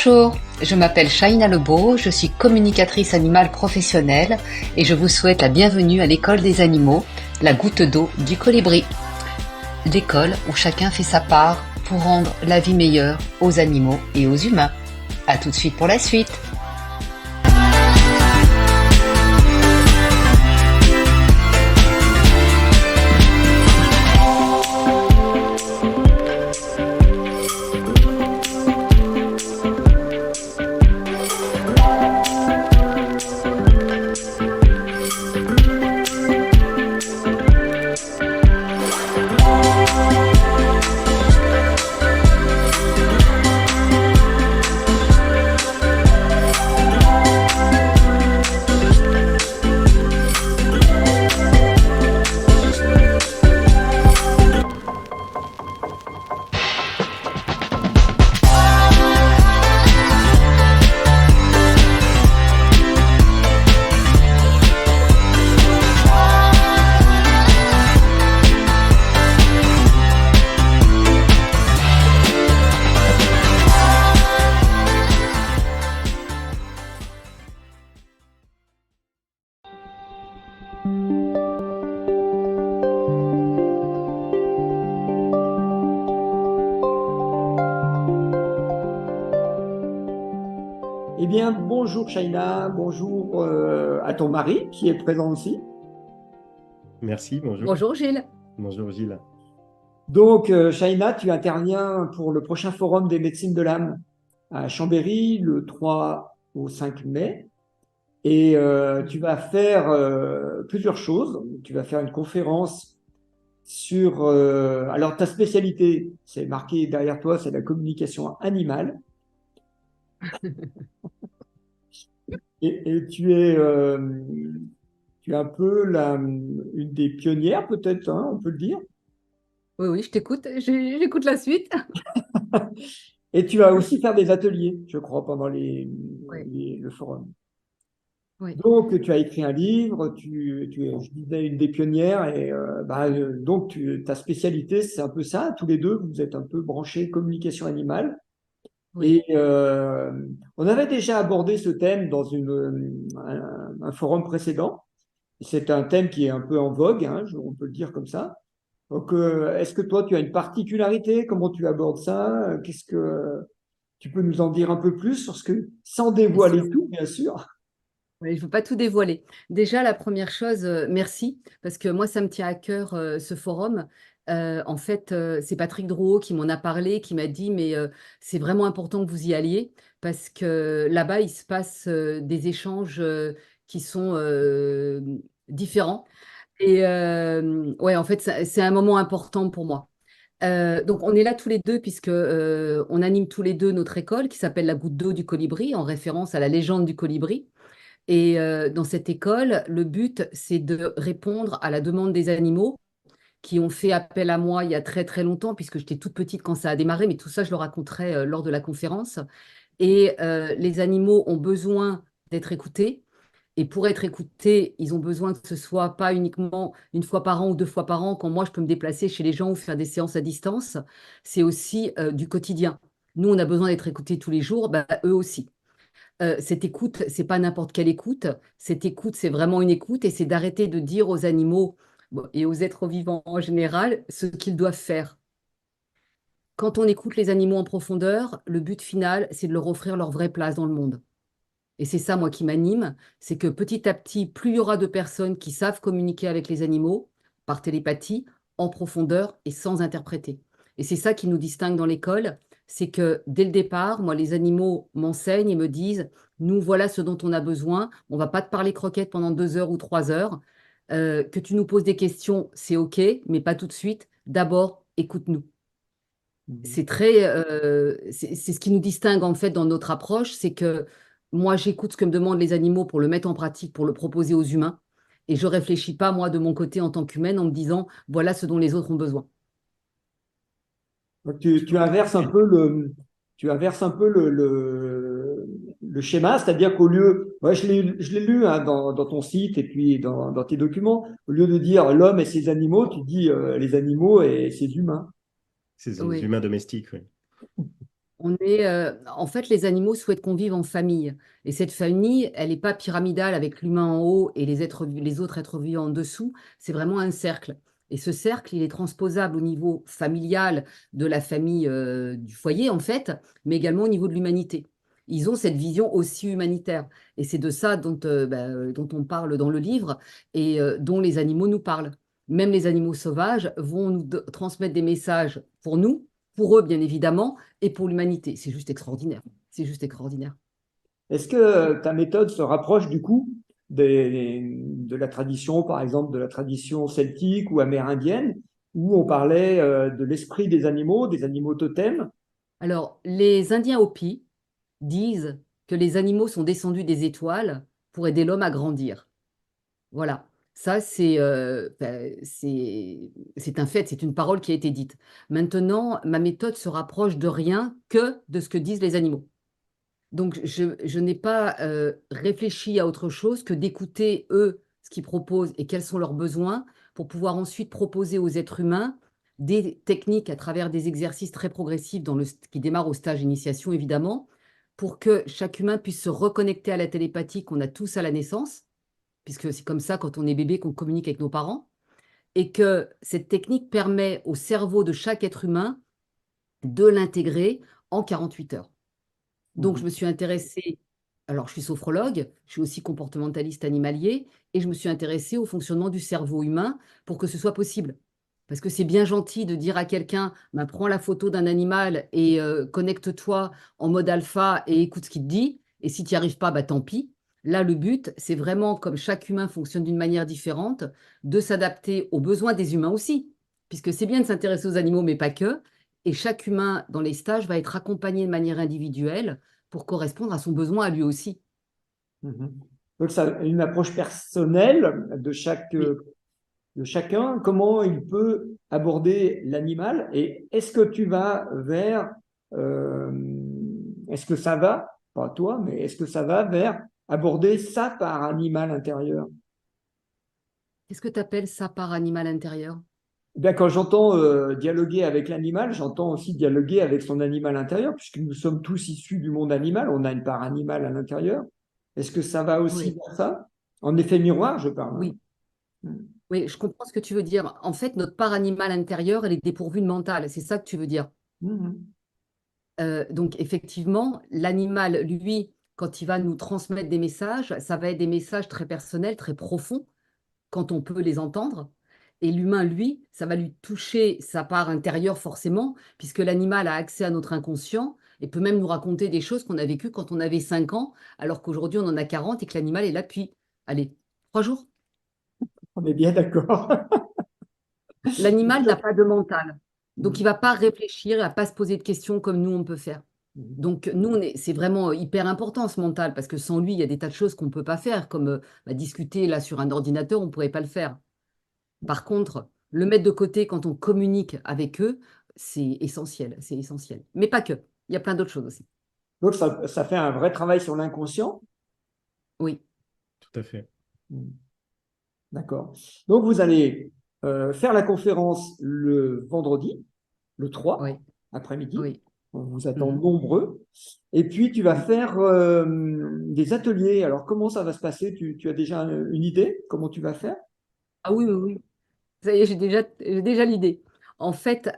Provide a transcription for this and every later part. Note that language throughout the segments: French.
Bonjour, je m'appelle Shaina Lebeau, je suis communicatrice animale professionnelle et je vous souhaite la bienvenue à l'école des animaux, la goutte d'eau du colibri. L'école où chacun fait sa part pour rendre la vie meilleure aux animaux et aux humains. À tout de suite pour la suite. Eh bien, bonjour Shaina, bonjour à ton mari qui est présent aussi. Merci, bonjour. Bonjour Gilles. Bonjour Gilles. Donc, Shaina, tu interviens pour le prochain forum des médecines de l'âme à Chambéry le 3 au 5 mai. Et tu vas faire plusieurs choses. Tu vas faire une conférence sur... alors, ta spécialité, c'est marqué derrière toi, c'est la communication animale. Et tu es un peu une des pionnières, peut-être, hein, on peut le dire. Oui, je t'écoute. J'écoute la suite. Et tu vas aussi faire des ateliers, je crois, pendant Oui, le forum. oui. Donc, tu as écrit un livre, tu es, je disais, une des pionnières, et donc ta spécialité, c'est un peu ça. Tous les deux, vous êtes un peu branchés communication animale. Oui. Et on avait déjà abordé ce thème dans un forum précédent. C'est un thème qui est un peu en vogue, hein, on peut le dire comme ça. Donc, est-ce que toi, tu as une particularité? Comment tu abordes ça? Qu'est-ce que tu peux nous en dire un peu plus sur ce que, sans Bien sûr. dévoiler tout, bien sûr. Oui, je ne veux pas tout dévoiler. Déjà, la première chose, merci, parce que moi, ça me tient à cœur ce forum. En fait, c'est Patrick Drouot qui m'en a parlé, qui m'a dit, mais c'est vraiment important que vous y alliez, parce que là-bas, il se passe des échanges qui sont différents. Et ouais, en fait, c'est un moment important pour moi. Donc, on est là tous les deux puisque on anime tous les deux notre école qui s'appelle la Goutte d'eau du colibri, en référence à la légende du colibri. Et dans cette école, le but, c'est de répondre à la demande des animaux qui ont fait appel à moi il y a très très longtemps, puisque j'étais toute petite quand ça a démarré, mais tout ça, je le raconterai lors de la conférence. Et les animaux ont besoin d'être écoutés. Et pour être écoutés, ils ont besoin que ce soit pas uniquement une fois par an ou deux fois par an, quand moi je peux me déplacer chez les gens ou faire des séances à distance. C'est aussi du quotidien. Nous, on a besoin d'être écoutés tous les jours, bah, eux aussi. Cette écoute, c'est pas n'importe quelle écoute. Cette écoute, c'est vraiment une écoute et c'est d'arrêter de dire aux animaux bon, et aux êtres vivants en général ce qu'ils doivent faire. Quand on écoute les animaux en profondeur, le but final, c'est de leur offrir leur vraie place dans le monde. Et c'est ça, moi, qui m'anime, c'est que petit à petit, plus il y aura de personnes qui savent communiquer avec les animaux par télépathie, en profondeur et sans interpréter. Et c'est ça qui nous distingue dans l'école, c'est que dès le départ, moi, les animaux m'enseignent et me disent, nous, voilà ce dont on a besoin, on va pas te parler croquettes pendant 2 heures ou 3 heures. Que tu nous poses des questions, c'est OK, mais pas tout de suite. D'abord, écoute-nous. Mhm. C'est ce qui nous distingue en fait dans notre approche, c'est que moi j'écoute ce que me demandent les animaux pour le mettre en pratique, pour le proposer aux humains, et je réfléchis pas moi de mon côté en tant qu'humaine en me disant voilà ce dont les autres ont besoin. Donc, Tu tu vois? inverses un peu le schéma, c'est-à-dire qu'au lieu, ouais, je l'ai lu hein, dans ton site et puis dans tes documents, au lieu de dire l'homme et ses animaux, tu dis les animaux et ses humains. C'est des Oui. humains domestiques, oui. En fait, les animaux souhaitent qu'on vive en famille. Et cette famille, elle n'est pas pyramidale avec l'humain en haut et les autres êtres vivants en dessous. C'est vraiment un cercle. Et ce cercle, il est transposable au niveau familial de la famille du foyer, en fait, mais également au niveau de l'humanité. Ils ont cette vision aussi humanitaire. Et c'est de ça dont on parle dans le livre et dont les animaux nous parlent. Même les animaux sauvages vont nous transmettre des messages pour eux, bien évidemment, et pour l'humanité. C'est juste extraordinaire. C'est juste extraordinaire. Est-ce que ta méthode se rapproche du coup de la tradition, par exemple, de la tradition celtique ou amérindienne, où on parlait de l'esprit des animaux totems? Alors, les Indiens Hopi disent que les animaux sont descendus des étoiles pour aider l'homme à grandir. Voilà. Ça, c'est un fait, c'est une parole qui a été dite. Maintenant, ma méthode se rapproche de rien que de ce que disent les animaux. Donc, je n'ai pas réfléchi à autre chose que d'écouter, eux, ce qu'ils proposent et quels sont leurs besoins pour pouvoir ensuite proposer aux êtres humains des techniques à travers des exercices très progressifs qui démarrent au stage initiation, évidemment, pour que chaque humain puisse se reconnecter à la télépathie qu'on a tous à la naissance, puisque c'est comme ça, quand on est bébé, qu'on communique avec nos parents, et que cette technique permet au cerveau de chaque être humain de l'intégrer en 48 heures. Donc, je me suis intéressée, alors je suis sophrologue, je suis aussi comportementaliste animalier, et je me suis intéressée au fonctionnement du cerveau humain pour que ce soit possible. Parce que c'est bien gentil de dire à quelqu'un, bah, prends la photo d'un animal et connecte-toi en mode alpha et écoute ce qu'il te dit, et si tu n'y arrives pas, bah, tant pis. Là, le but, c'est vraiment, comme chaque humain fonctionne d'une manière différente, de s'adapter aux besoins des humains aussi. Puisque c'est bien de s'intéresser aux animaux, mais pas que. Et chaque humain dans les stages va être accompagné de manière individuelle pour correspondre à son besoin à lui aussi. Mhm. Donc, ça, une approche personnelle Oui. de chacun, comment il peut aborder l'animal et est-ce que tu vas euh, est-ce que ça va, pas toi, mais est-ce que ça va vers aborder sa part animale intérieure? Qu'est-ce que tu appelles ça par animal intérieur? Eh bien, quand j'entends dialoguer avec l'animal, j'entends aussi dialoguer avec son animal intérieur, puisque nous sommes tous issus du monde animal, on a une part animale à l'intérieur. Est-ce que ça va aussi Oui, vers ça? En effet miroir, je parle. Hein. oui, oui, je comprends ce que tu veux dire. En fait, notre part animale intérieure, elle est dépourvue de mental. C'est ça que tu veux dire. Mhm. Donc, effectivement, l'animal, lui, quand il va nous transmettre des messages, ça va être des messages très personnels, très profonds, quand on peut les entendre. Et l'humain, lui, ça va lui toucher sa part intérieure forcément, puisque l'animal a accès à notre inconscient et peut même nous raconter des choses qu'on a vécues quand on avait 5 ans, alors qu'aujourd'hui on en a 40 et que l'animal est là depuis, allez, 3 jours. On est bien d'accord. L'animal n'a pas de mental. Donc il ne va pas réfléchir, il ne va pas se poser de questions comme nous on peut faire. Donc nous, c'est vraiment hyper important ce mental, parce que sans lui, il y a des tas de choses qu'on ne peut pas faire, comme discuter là sur un ordinateur, on ne pourrait pas le faire. Par contre, le mettre de côté quand on communique avec eux, c'est essentiel, c'est essentiel. Mais pas que, il y a plein d'autres choses aussi. Donc, ça fait un vrai travail sur l'inconscient. Oui, Tout à fait. D'accord. Donc, vous allez faire la conférence le vendredi, le 3 oui, après-midi. oui. On vous attend Mhm. nombreux. Et puis, tu vas Oui. faire des ateliers. Alors, comment ça va se passer? Tu as déjà une idée? Comment tu vas faire? Ah oui, oui, oui. Ça y est, j'ai déjà l'idée. En fait,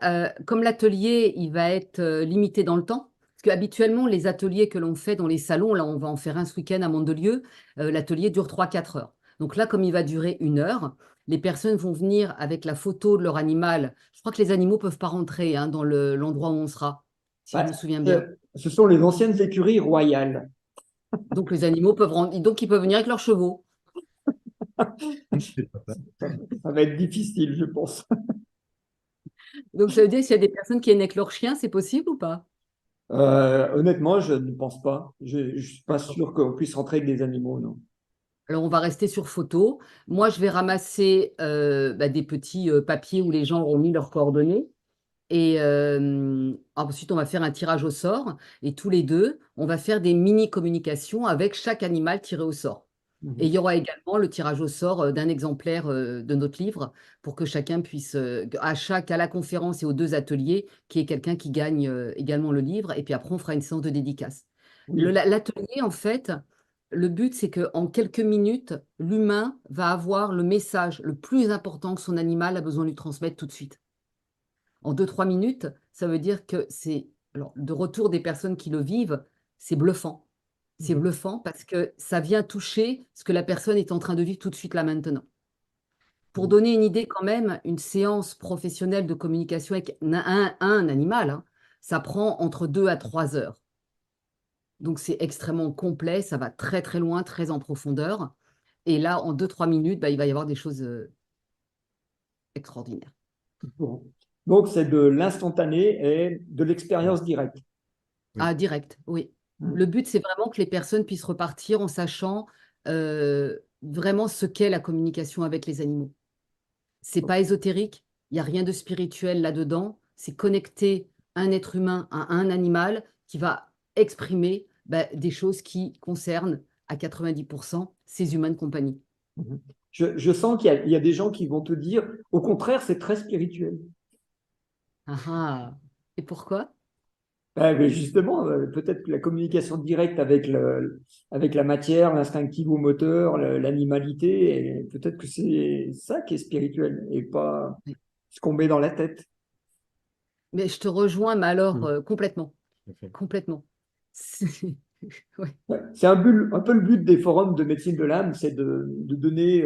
comme l'atelier, il va être limité dans le temps, parce qu'habituellement, les ateliers que l'on fait dans les salons, là, on va en faire un ce week-end à Mandelieu, l'atelier dure 3 4 heures. Donc là, comme il va durer 1 heure, les personnes vont venir avec la photo de leur animal. Je crois que les animaux ne peuvent pas rentrer hein, dans l'endroit où on sera, si je Bah, me souviens bien. ce sont les anciennes écuries royales. Donc les animaux peuvent rentrer, donc ils peuvent venir avec leurs chevaux. C'est pas ça. Ça va être difficile, je pense. Donc ça veut dire s'il y a des personnes qui viennent avec leurs chiens, c'est possible ou pas? Honnêtement, je ne pense pas. Je ne suis pas sûr qu'on puisse rentrer avec des animaux, non. Alors, on va rester sur photo. Moi, je vais ramasser des petits papiers où les gens auront mis leurs coordonnées. Et ensuite, on va faire un tirage au sort. Et tous les deux, on va faire des mini-communications avec chaque animal tiré au sort. Et il y aura également le tirage au sort d'un exemplaire de notre livre pour que chacun puisse, à la conférence et aux 2 ateliers, qu'il y ait quelqu'un qui gagne également le livre. Et puis après, on fera une séance de dédicace. Oui. L'atelier, en fait, le but, c'est qu'en quelques minutes, l'humain va avoir le message le plus important que son animal a besoin de lui transmettre tout de suite. En 2-3 minutes, ça veut dire que alors, de retour des personnes qui le vivent, c'est bluffant. C'est bluffant parce que ça vient toucher ce que la personne est en train de vivre tout de suite là maintenant. Pour donner une idée quand même, une séance professionnelle de communication avec un animal, hein, ça prend entre 2 à 3 heures. Donc c'est extrêmement complet, ça va très très loin, très en profondeur. Et là, en 2-3 minutes, il va y avoir des choses extraordinaires. Bon. Donc, c'est de l'instantané et de l'expérience directe. Ah, direct, oui. Le but, c'est vraiment que les personnes puissent repartir en sachant vraiment ce qu'est la communication avec les animaux. C'est pas ésotérique, il n'y a rien de spirituel là-dedans. C'est connecter un être humain à un animal qui va exprimer des choses qui concernent à 90% ces humains de compagnie. Je sens qu'il y a des gens qui vont te dire, au contraire, c'est très spirituel. Ah ah. Et pourquoi? Mais justement, peut-être que la communication directe avec la matière, l'instinctif ou moteur, l'animalité, peut-être que c'est ça qui est spirituel et pas ce qu'on met dans la tête. Mais je te rejoins, mais alors complètement. Complètement. Ouais. Ouais, c'est un peu le but des forums de médecine de l'âme, c'est de donner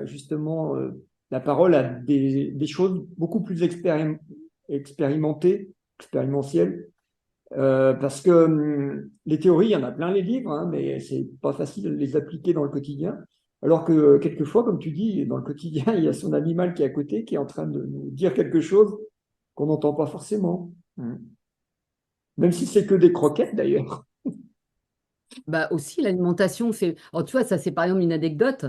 justement la parole à des choses beaucoup plus expérimentées, expérimentielles, parce que les théories, il y en a plein les livres, hein, mais c'est pas facile de les appliquer dans le quotidien. Alors que quelquefois, comme tu dis, dans le quotidien, il y a son animal qui est à côté, qui est en train de nous dire quelque chose qu'on n'entend pas forcément. Même si c'est que des croquettes d'ailleurs. Aussi, l'alimentation fait. Alors, tu vois, ça, c'est par exemple une anecdote.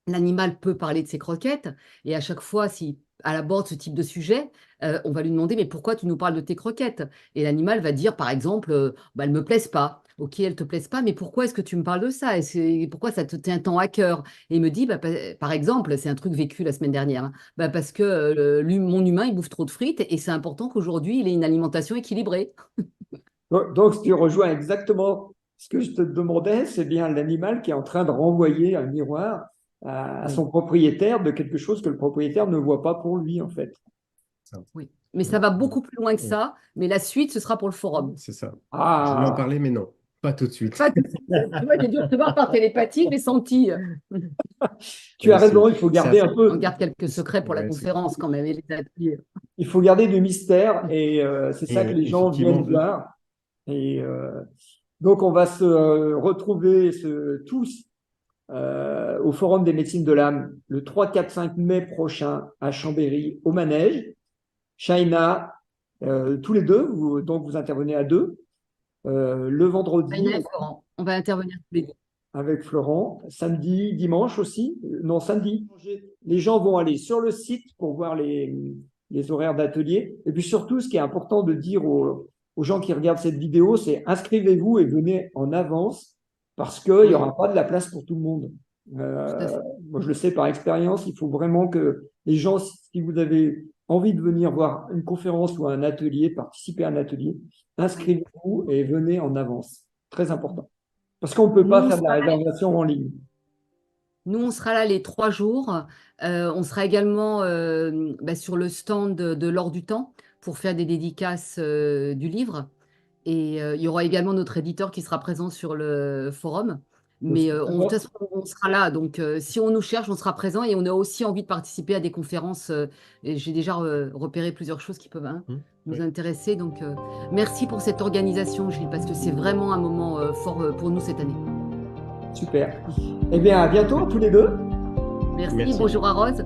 L'animal peut parler de ses croquettes et à chaque fois, si elle aborde ce type de sujet, on va lui demander mais pourquoi tu nous parles de tes croquettes? Et l'animal va dire par exemple, elles me plaisent pas. Ok, elles te plaisent pas, mais pourquoi est-ce que tu me parles de ça? Et pourquoi ça te tient tant à cœur? Et il me dit, par exemple, c'est un truc vécu la semaine dernière, hein, parce que mon humain, il bouffe trop de frites et c'est important qu'aujourd'hui, il ait une alimentation équilibrée. Donc, tu rejoins exactement ce que je te demandais, c'est bien l'animal qui est en train de renvoyer un miroir à son propriétaire de quelque chose que le propriétaire ne voit pas pour lui, en fait. Oui, mais ça va beaucoup plus loin que ça. Mais la suite, ce sera pour le forum. C'est ça. Ah. Je voulais en parler, mais non, pas tout de suite. Pas tout de suite. Tu vois, j'ai dû recevoir par télépathie, j'ai senti. Tu as raison, il faut garder un peu. On garde quelques secrets pour la conférence quand même et les ateliers. Il faut garder du mystère et c'est ça que les gens viennent voir. Et donc, on va se retrouver tous au Forum des médecines de l'âme le 3, 4, 5 mai prochain à Chambéry, au Manège. Shaina, tous les deux, donc vous intervenez à deux. Le vendredi. Shaina et Florent, on va intervenir tous les deux. Avec Florent. Samedi, dimanche aussi. Non, samedi. Les gens vont aller sur le site pour voir les horaires d'atelier. Et puis surtout, ce qui est important de dire aux gens qui regardent cette vidéo, c'est inscrivez-vous et venez en avance parce qu'il n'y aura pas de la place pour tout le monde. Moi, je le sais par expérience, il faut vraiment que les gens, si vous avez envie de venir voir une conférence ou un atelier, participer à un atelier, inscrivez-vous et venez en avance. Très important. Parce qu'on ne peut pas faire de la réservation en ligne. Nous, on sera là les 3 jours. On sera également sur le stand de l'Or du Temps pour faire des dédicaces du livre. Et il y aura également notre éditeur qui sera présent sur le forum. Mais de toute façon, on sera là. Donc, si on nous cherche, on sera présent. Et on a aussi envie de participer à des conférences. Et j'ai déjà repéré plusieurs choses qui peuvent nous intéresser. Donc, merci pour cette organisation, Gilles, parce que c'est vraiment un moment fort pour nous cette année. Super. Eh bien, à bientôt tous les deux. Merci. Bonjour à Rose.